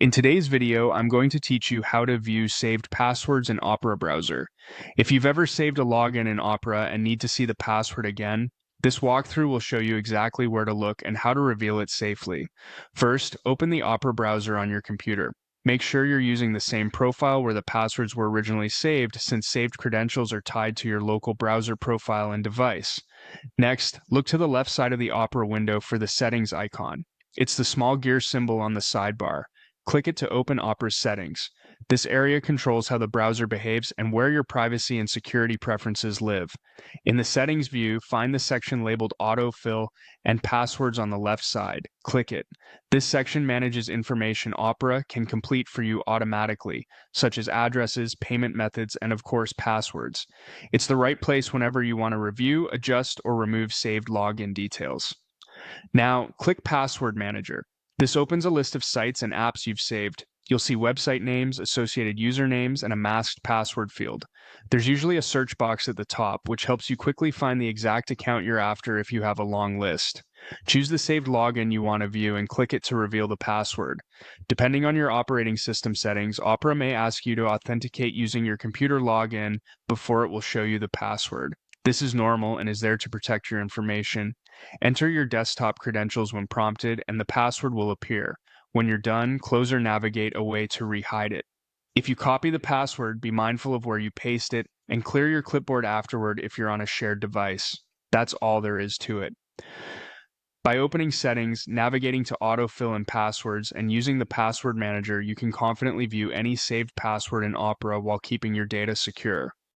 In today's video, I'm going to teach you how to view saved passwords in Opera browser. If you've ever saved a login in Opera and need to see the password again, this walkthrough will show you exactly where to look and how to reveal it safely. First, open the Opera browser on your computer. Make sure you're using the same profile where the passwords were originally saved, since saved credentials are tied to your local browser profile and device. Next, look to the left side of the Opera window for the settings icon. It's the small gear symbol on the sidebar. Click it to open Opera's settings. This area controls how the browser behaves and where your privacy and security preferences live. In the settings view, find the section labeled Autofill and Passwords on the left side. Click it. This section manages information Opera can complete for you automatically, such as addresses, payment methods, and of course passwords. It's the right place whenever you want to review, adjust, or remove saved login details. Now, click Password Manager. This opens a list of sites and apps you've saved. You'll see website names, associated usernames, and a masked password field. There's usually a search box at the top, which helps you quickly find the exact account you're after if you have a long list. Choose the saved login you want to view and click it to reveal the password. Depending on your operating system settings, Opera may ask you to authenticate using your computer login before it will show you the password. This is normal and is there to protect your information. Enter your desktop credentials when prompted, and the password will appear. When you're done, close or navigate away to re-hide it. If you copy the password, be mindful of where you paste it, and clear your clipboard afterward if you're on a shared device. That's all there is to it. By opening Settings, navigating to Autofill and Passwords, and using the Password Manager, you can confidently view any saved password in Opera while keeping your data secure.